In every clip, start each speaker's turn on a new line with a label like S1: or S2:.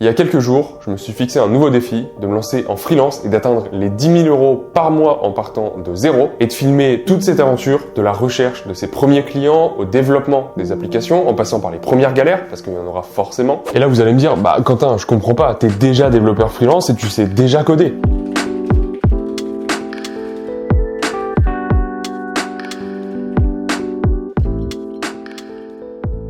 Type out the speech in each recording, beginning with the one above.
S1: Il y a quelques jours, je me suis fixé un nouveau défi de me lancer en freelance et d'atteindre les 10 000 € par mois en partant de zéro et de filmer toute cette aventure de la recherche de ses premiers clients au développement des applications en passant par les premières galères parce qu'il y en aura forcément. Et là vous allez me dire, bah Quentin, je comprends pas, t'es déjà développeur freelance et tu sais déjà coder.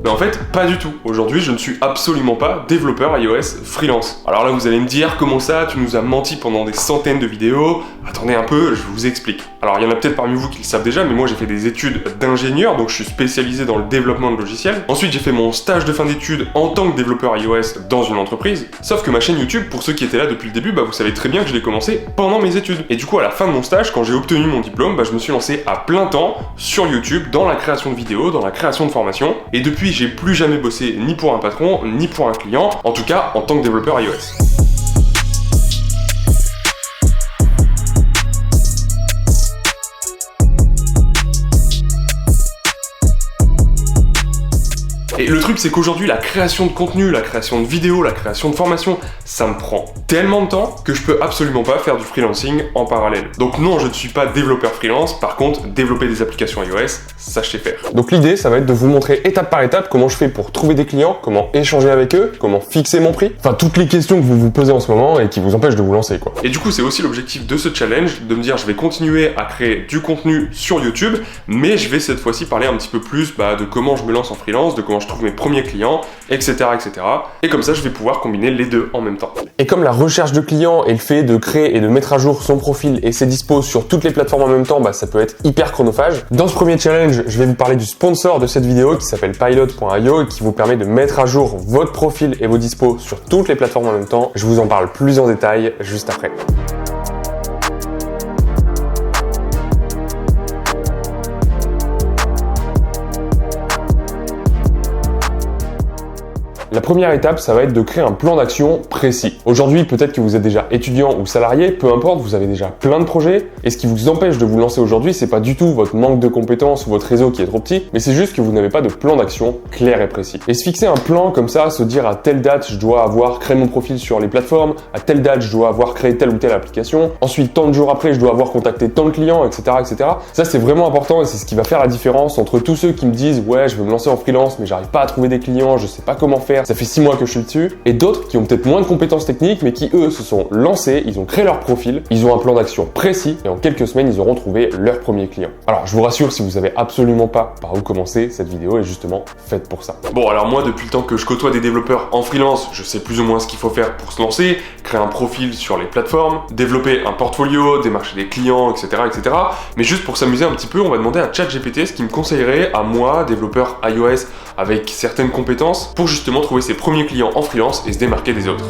S2: Mais en fait, pas du tout. Aujourd'hui, je ne suis absolument pas développeur iOS freelance. Alors là, vous allez me dire, comment ça, tu nous as menti pendant des centaines de vidéos? Attendez un peu, je vous explique. Alors, il y en a peut-être parmi vous qui le savent déjà, mais moi j'ai fait des études d'ingénieur, donc je suis spécialisé dans le développement de logiciels. Ensuite, j'ai fait mon stage de fin d'études en tant que développeur iOS dans une entreprise. Sauf que ma chaîne YouTube, pour ceux qui étaient là depuis le début, vous savez très bien que je l'ai commencé pendant mes études. Et du coup, à la fin de mon stage, quand j'ai obtenu mon diplôme, je me suis lancé à plein temps sur YouTube, dans la création de vidéos, dans la création de formations. Et depuis, j'ai plus jamais bossé ni pour un patron, ni pour un client, en tout cas en tant que développeur iOS. Et le truc, c'est qu'aujourd'hui, la création de contenu, la création de vidéos, la création de formations, ça me prend tellement de temps que je peux absolument pas faire du freelancing en parallèle. Donc non, je ne suis pas développeur freelance, par contre, développer des applications iOS, ça je sais faire.
S1: Donc l'idée, ça va être de vous montrer étape par étape comment je fais pour trouver des clients, comment échanger avec eux, comment fixer mon prix, enfin toutes les questions que vous vous posez en ce moment et qui vous empêchent de vous lancer quoi.
S2: Et du coup, c'est aussi l'objectif de ce challenge, de me dire je vais continuer à créer du contenu sur YouTube, mais je vais cette fois-ci parler un petit peu plus de comment je me lance en freelance, de comment je trouve mes premiers clients, etc., etc. Et comme ça, je vais pouvoir combiner les deux en même temps.
S1: Et comme la recherche de clients et le fait de créer et de mettre à jour son profil et ses dispos sur toutes les plateformes en même temps, ça peut être hyper chronophage. Dans ce premier challenge, je vais vous parler du sponsor de cette vidéo qui s'appelle Pilot.io et qui vous permet de mettre à jour votre profil et vos dispos sur toutes les plateformes en même temps. Je vous en parle plus en détail juste après. La première étape, ça va être de créer un plan d'action précis. Aujourd'hui, peut-être que vous êtes déjà étudiant ou salarié, peu importe, vous avez déjà plein de projets. Et ce qui vous empêche de vous lancer aujourd'hui, c'est pas du tout votre manque de compétences ou votre réseau qui est trop petit, mais c'est juste que vous n'avez pas de plan d'action clair et précis. Et se fixer un plan comme ça, se dire à telle date, je dois avoir créé mon profil sur les plateformes, à telle date, je dois avoir créé telle ou telle application, ensuite tant de jours après, je dois avoir contacté tant de clients, etc., etc. Ça, c'est vraiment important et c'est ce qui va faire la différence entre tous ceux qui me disent « Ouais, je veux me lancer en freelance, mais j'arrive pas à trouver des clients, je sais pas comment faire. Ça fait 6 mois que je suis dessus, et d'autres qui ont peut-être moins de compétences techniques mais qui eux se sont lancés, ils ont créé leur profil, ils ont un plan d'action précis et en quelques semaines ils auront trouvé leur premier client. Alors je vous rassure, si vous savez absolument pas par où commencer, cette vidéo est justement faite pour ça.
S2: Bon, alors moi depuis le temps que je côtoie des développeurs en freelance, je sais plus ou moins ce qu'il faut faire pour se lancer, créer un profil sur les plateformes, développer un portfolio, démarcher des clients, etc., etc. Mais juste pour s'amuser un petit peu, on va demander à ChatGPT ce qu'il me conseillerait à moi, développeur iOS avec certaines compétences, pour justement trouver ses premiers clients en freelance et se démarquer des autres.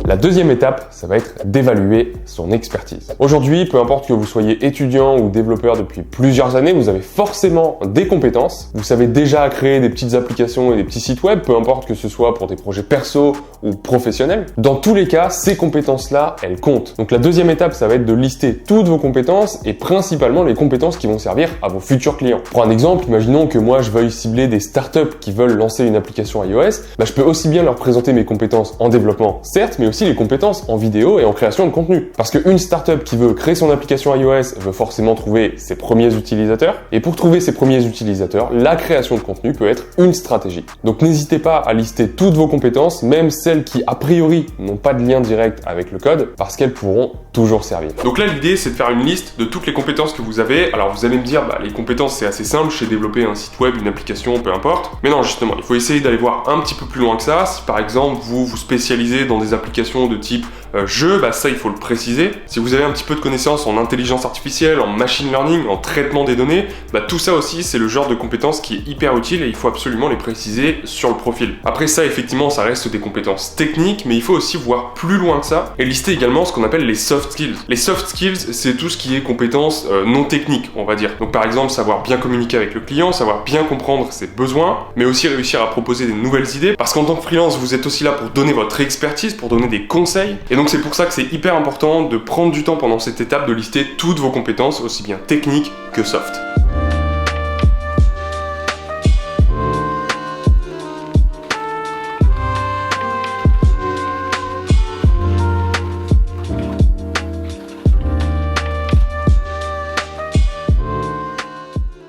S1: La deuxième étape, ça va être d'évaluer son expertise. Aujourd'hui, peu importe que vous soyez étudiant ou développeur depuis plusieurs années, vous avez forcément des compétences. Vous savez déjà créer des petites applications et des petits sites web, peu importe que ce soit pour des projets perso ou professionnels. Dans tous les cas, ces compétences-là, elles comptent. Donc la deuxième étape, ça va être de lister toutes vos compétences et principalement les compétences qui vont servir à vos futurs clients. Pour un exemple, imaginons que moi je veuille cibler des startups qui veulent lancer une application iOS. Je peux aussi bien leur présenter mes compétences en développement, certes, mais aussi les compétences en vidéo et en création de contenu. Parce qu'une startup qui veut créer son application iOS veut forcément trouver ses premiers utilisateurs. Et pour trouver ses premiers utilisateurs, la création de contenu peut être une stratégie. Donc n'hésitez pas à lister toutes vos compétences, même celles qui a priori n'ont pas de lien direct avec le code, parce qu'elles pourront toujours servir.
S2: Donc là, l'idée, c'est de faire une liste de toutes les compétences que vous avez. Alors vous allez me dire, les compétences, c'est assez simple, je sais développer un site web, une application, peu importe. Mais non, justement, il faut essayer d'aller voir un petit peu plus loin que ça. Si par exemple, vous vous spécialisez dans des applications de type jeu, ça il faut le préciser. Si vous avez un petit peu de connaissances en intelligence artificielle, en machine learning, en traitement des données, tout ça aussi c'est le genre de compétences qui est hyper utile et il faut absolument les préciser sur le profil. Après ça, effectivement, ça reste des compétences techniques, mais il faut aussi voir plus loin que ça et lister également ce qu'on appelle les soft skills. Les soft skills, c'est tout ce qui est compétences non techniques, on va dire. Donc par exemple, savoir bien communiquer avec le client, savoir bien comprendre ses besoins, mais aussi réussir à proposer des nouvelles idées, parce qu'en tant que freelance, vous êtes aussi là pour donner votre expertise, pour donner des conseils. Et Et donc c'est pour ça que c'est hyper important de prendre du temps pendant cette étape de lister toutes vos compétences, aussi bien techniques que soft.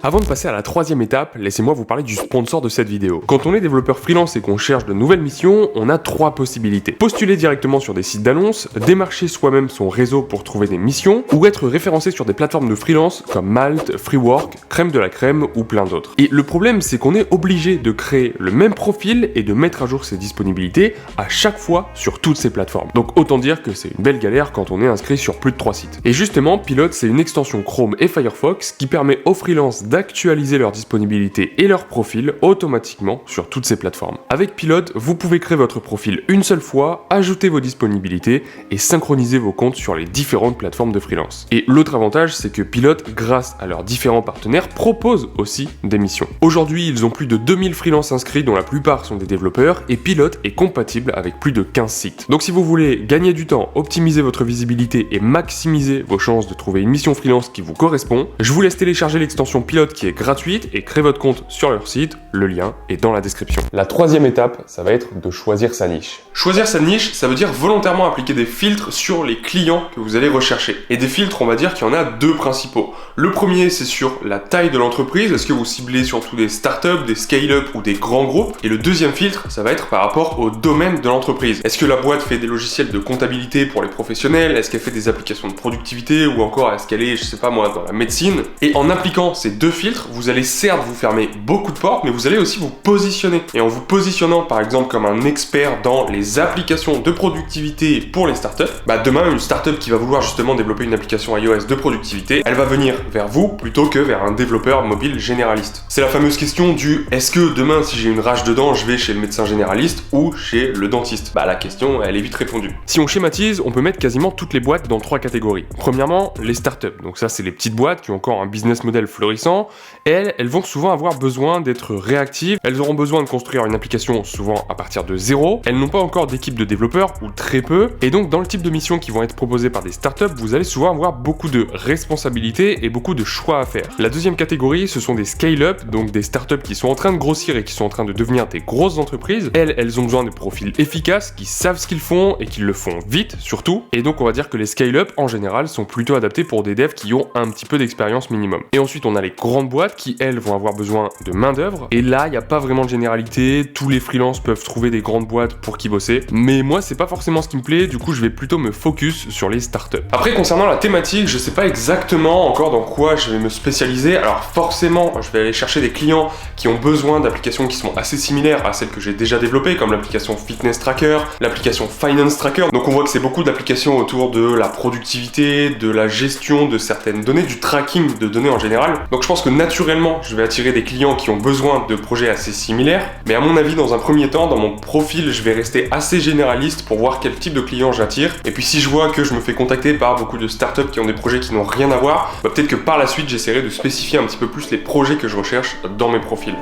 S1: Avant de passer à la troisième étape, laissez-moi vous parler du sponsor de cette vidéo. Quand on est développeur freelance et qu'on cherche de nouvelles missions, on a trois possibilités. Postuler directement sur des sites d'annonces, démarcher soi-même son réseau pour trouver des missions, ou être référencé sur des plateformes de freelance comme Malt, Freework, Crème de la Crème ou plein d'autres. Et le problème, c'est qu'on est obligé de créer le même profil et de mettre à jour ses disponibilités à chaque fois sur toutes ces plateformes. Donc autant dire que c'est une belle galère quand on est inscrit sur plus de 3 sites. Et justement, Pilote, c'est une extension Chrome et Firefox qui permet aux freelances d'actualiser leur disponibilité et leur profil automatiquement sur toutes ces plateformes. Avec Pilote, vous pouvez créer votre profil une seule fois, ajouter vos disponibilités et synchroniser vos comptes sur les différentes plateformes de freelance. Et l'autre avantage, c'est que Pilote, grâce à leurs différents partenaires, propose aussi des missions. Aujourd'hui, ils ont plus de 2000 freelances inscrits dont la plupart sont des développeurs et Pilote est compatible avec plus de 15 sites. Donc si vous voulez gagner du temps, optimiser votre visibilité et maximiser vos chances de trouver une mission freelance qui vous correspond, je vous laisse télécharger l'extension Pilote qui est gratuite et créer votre compte sur leur site, le lien est dans la description.
S2: La troisième étape, ça va être de choisir sa niche. Choisir sa niche, ça veut dire volontairement appliquer des filtres sur les clients que vous allez rechercher. Et des filtres, on va dire qu'il y en a deux principaux. Le premier, c'est sur la taille de l'entreprise. Est-ce que vous ciblez surtout des startups, des scale-up ou des grands groupes? Et le deuxième filtre, ça va être par rapport au domaine de l'entreprise. Est-ce que la boîte fait des logiciels de comptabilité pour les professionnels? Est-ce qu'elle fait des applications de productivité? Ou encore, est-ce qu'elle est, je sais pas moi, dans la médecine? Et en appliquant ces deux filtres, vous allez certes vous fermer beaucoup de portes, mais vous allez aussi vous positionner. Et en vous positionnant par exemple comme un expert dans les applications de productivité pour les startups, demain une startup qui va vouloir justement développer une application iOS de productivité, elle va venir vers vous plutôt que vers un développeur mobile généraliste. C'est la fameuse question du est-ce que demain si j'ai une rage de dents, je vais chez le médecin généraliste ou chez le dentiste? La question elle est vite répondue.
S1: Si on schématise, on peut mettre quasiment toutes les boîtes dans trois catégories. Premièrement, les startups. Donc ça c'est les petites boîtes qui ont encore un business model florissant. Elles vont souvent avoir besoin d'être réactives, elles auront besoin de construire une application souvent à partir de zéro, elles n'ont pas encore d'équipe de développeurs ou très peu, et donc dans le type de missions qui vont être proposées par des startups, vous allez souvent avoir beaucoup de responsabilités et beaucoup de choix à faire. La deuxième catégorie, ce sont des scale-up, donc des startups qui sont en train de grossir et qui sont en train de devenir des grosses entreprises. Elles ont besoin de profils efficaces, qui savent ce qu'ils font et qui le font vite surtout, et donc on va dire que les scale-up en général sont plutôt adaptés pour des devs qui ont un petit peu d'expérience minimum. Et ensuite on a les grandes boîtes qui elles vont avoir besoin de main d'œuvre, et là il n'y a pas vraiment de généralité, tous les freelances peuvent trouver des grandes boîtes pour qui bosser, mais moi c'est pas forcément ce qui me plaît, du coup je vais plutôt me focus sur les startups.
S2: Après concernant la thématique, je sais pas exactement encore dans quoi je vais me spécialiser, alors forcément je vais aller chercher des clients qui ont besoin d'applications qui sont assez similaires à celles que j'ai déjà développées, comme l'application Fitness Tracker, l'application Finance Tracker, donc on voit que c'est beaucoup d'applications autour de la productivité, de la gestion de certaines données, du tracking de données en général, donc je pense que naturellement je vais attirer des clients qui ont besoin de projets assez similaires, mais à mon avis dans un premier temps, dans mon profil, je vais rester assez généraliste pour voir quel type de clients j'attire, et puis si je vois que je me fais contacter par beaucoup de startups qui ont des projets qui n'ont rien à voir, peut-être que par la suite j'essaierai de spécifier un petit peu plus les projets que je recherche dans mes profils.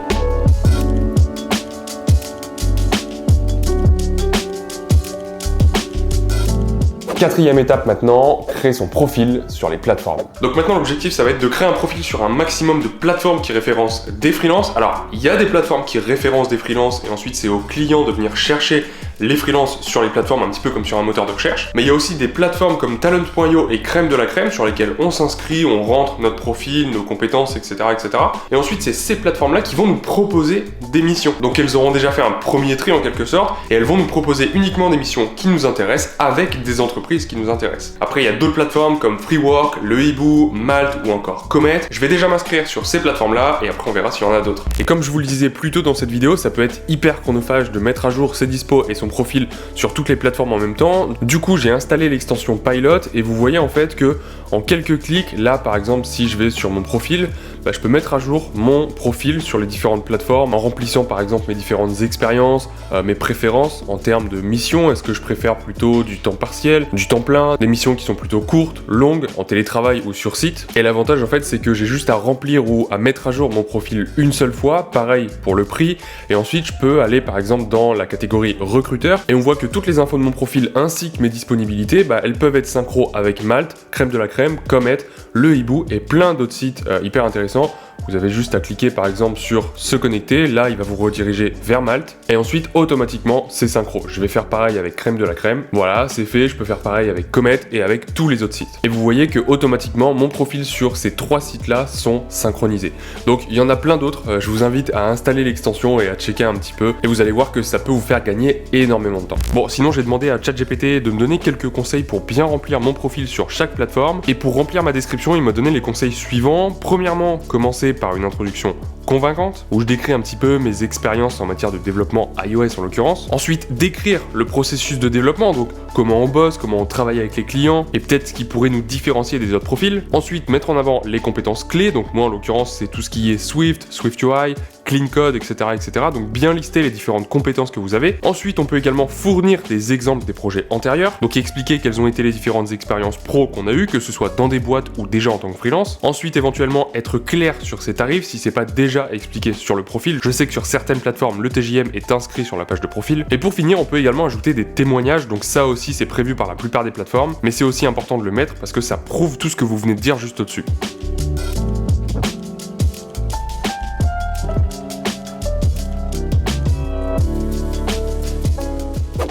S1: Quatrième étape maintenant, créer son profil sur les plateformes.
S2: Donc maintenant l'objectif ça va être de créer un profil sur un maximum de plateformes qui référencent des freelances. Alors il y a des plateformes qui référencent des freelances et ensuite c'est aux clients de venir chercher les freelances sur les plateformes un petit peu comme sur un moteur de recherche. Mais il y a aussi des plateformes comme Talent.io et Crème de la Crème sur lesquelles on s'inscrit, on rentre notre profil, nos compétences, etc. etc. Et ensuite c'est ces plateformes-là qui vont nous proposer des missions. Donc elles auront déjà fait un premier tri en quelque sorte et elles vont nous proposer uniquement des missions qui nous intéressent avec des entreprises qui nous intéressent. Après il y a d'autres plateformes comme Freework, Le Hibou, Malt ou encore Comet. Je vais déjà m'inscrire sur ces plateformes-là et après on verra s'il y en a d'autres.
S1: Et comme je vous le disais plus tôt dans cette vidéo, ça peut être hyper chronophage de mettre à jour ses dispos et son profil sur toutes les plateformes en même temps. Du coup j'ai installé l'extension Pilot et vous voyez en fait que en quelques clics, là par exemple si je vais sur mon profil, je peux mettre à jour mon profil sur les différentes plateformes en remplissant par exemple mes différentes expériences, mes préférences en termes de missions. Est-ce que je préfère plutôt du temps partiel, du temps plein, des missions qui sont plutôt courtes, longues, en télétravail ou sur site. Et l'avantage en fait c'est que j'ai juste à remplir ou à mettre à jour mon profil une seule fois, pareil pour le prix, et ensuite je peux aller par exemple dans la catégorie recrutement
S2: Recruiter et on voit que toutes les infos de mon profil ainsi que mes disponibilités, elles peuvent être synchro avec Malte, Crème de la Crème, Comet, Le Hibou et plein d'autres sites hyper intéressants. Vous avez juste à cliquer par exemple sur se connecter, là il va vous rediriger vers Malte et ensuite automatiquement c'est synchro. Je vais faire pareil avec Crème de la Crème, voilà c'est fait, je peux faire pareil avec Comet et avec tous les autres sites. Et vous voyez que automatiquement mon profil sur ces 3 sites là sont synchronisés. Donc il y en a plein d'autres, je vous invite à installer l'extension et à checker un petit peu et vous allez voir que ça peut vous faire gagner énormément de temps. Bon sinon j'ai demandé à ChatGPT de me donner quelques conseils pour bien remplir mon profil sur chaque plateforme et pour remplir ma description il m'a donné les conseils suivants. Premièrement, commencer par une introduction convaincante, où je décris un petit peu mes expériences en matière de développement iOS en l'occurrence. Ensuite, décrire le processus de développement, donc comment on bosse, comment on travaille avec les clients, et peut-être ce qui pourrait nous différencier des autres profils. Ensuite, mettre en avant les compétences clés, donc moi en l'occurrence c'est tout ce qui est Swift, SwiftUI, Clean Code, etc., etc. Donc bien lister les différentes compétences que vous avez. Ensuite, on peut également fournir des exemples des projets antérieurs, donc expliquer quelles ont été les différentes expériences pro qu'on a eues, que ce soit dans des boîtes ou déjà en tant que freelance. Ensuite, éventuellement être clair sur ses tarifs si c'est pas déjà expliqué sur le profil. Je sais que sur certaines plateformes, le TJM est inscrit sur la page de profil. Et pour finir, on peut également ajouter des témoignages, donc ça aussi c'est prévu par la plupart des plateformes, mais c'est aussi important de le mettre parce que ça prouve tout ce que vous venez de dire juste au-dessus.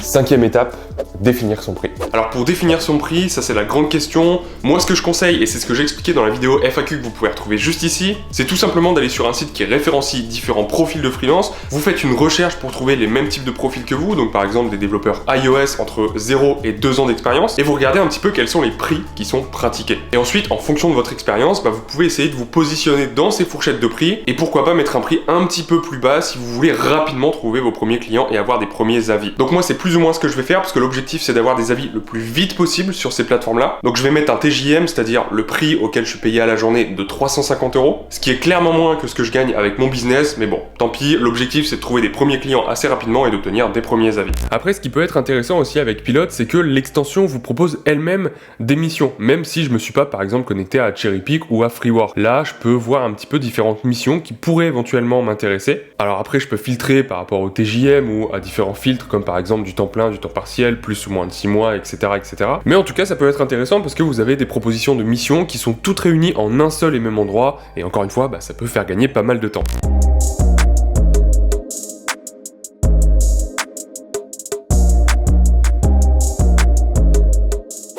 S1: Cinquième étape, définir son prix.
S2: Alors pour définir son prix, ça c'est la grande question. Moi ce que je conseille, et c'est ce que j'ai expliqué dans la vidéo FAQ que vous pouvez retrouver juste ici, c'est tout simplement d'aller sur un site qui référencie différents profils de freelance. Vous faites une recherche pour trouver les mêmes types de profils que vous, donc par exemple des développeurs iOS entre 0 et 2 ans d'expérience, et vous regardez un petit peu quels sont les prix qui sont pratiqués. Et ensuite, en fonction de votre expérience, vous pouvez essayer de vous positionner dans ces fourchettes de prix, et pourquoi pas mettre un prix un petit peu plus bas si vous voulez rapidement trouver vos premiers clients et avoir des premiers avis. Donc moi c'est plus ou moins ce que je vais faire, parce que l'objectif c'est d'avoir des avis le plus vite possible sur ces plateformes-là. Donc je vais mettre un TJM, c'est-à-dire le prix auquel je suis payé à la journée de 350 €, ce qui est clairement moins que ce que je gagne avec mon business, mais bon, tant pis, l'objectif c'est de trouver des premiers clients assez rapidement et d'obtenir des premiers avis.
S1: Après, ce qui peut être intéressant aussi avec Pilote, c'est que l'extension vous propose elle-même des missions, même si je me suis pas par exemple connecté à Cherrypick ou à Freework. Là, je peux voir un petit peu différentes missions qui pourraient éventuellement m'intéresser. Alors après, je peux filtrer par rapport au TJM ou à différents filtres, comme par exemple du temps plein, du temps partiel, plus ou moins de 6 mois, etc., etc. Mais en tout cas, ça peut être intéressant parce que vous avez des propositions de missions qui sont toutes réunies en un seul et même endroit, et encore une fois, ça peut faire gagner pas mal de temps.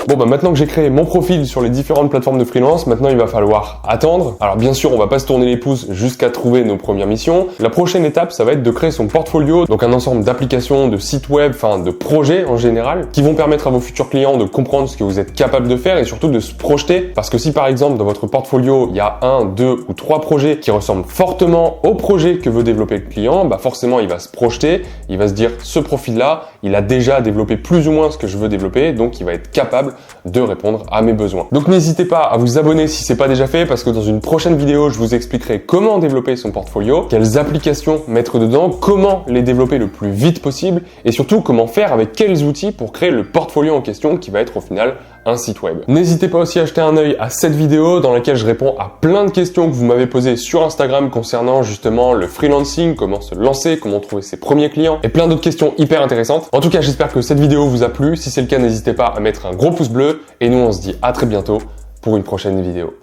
S1: Bon maintenant que j'ai créé mon profil sur les différentes plateformes de freelance, maintenant il va falloir attendre. Alors bien sûr, on va pas se tourner les pouces jusqu'à trouver nos premières missions. La prochaine étape, ça va être de créer son portfolio, donc un ensemble d'applications, de sites web, de projets en général, qui vont permettre à vos futurs clients de comprendre ce que vous êtes capable de faire et surtout de se projeter. Parce que si par exemple dans votre portfolio, il y a 1, 2 ou 3 projets qui ressemblent fortement au projet que veut développer le client, forcément il va se projeter, il va se dire ce profil-là, il a déjà développé plus ou moins ce que je veux développer, donc il va être capable de répondre à mes besoins. Donc n'hésitez pas à vous abonner si c'est pas déjà fait, parce que dans une prochaine vidéo, je vous expliquerai comment développer son portfolio, quelles applications mettre dedans, comment les développer le plus vite possible, et surtout comment faire avec quels outils pour créer le portfolio en question qui va être au final un site web. N'hésitez pas aussi à jeter un œil à cette vidéo dans laquelle je réponds à plein de questions que vous m'avez posées sur Instagram concernant justement le freelancing, comment se lancer, comment trouver ses premiers clients et plein d'autres questions hyper intéressantes. En tout cas, j'espère que cette vidéo vous a plu. Si c'est le cas, n'hésitez pas à mettre un gros pouce bleu et nous on se dit à très bientôt pour une prochaine vidéo.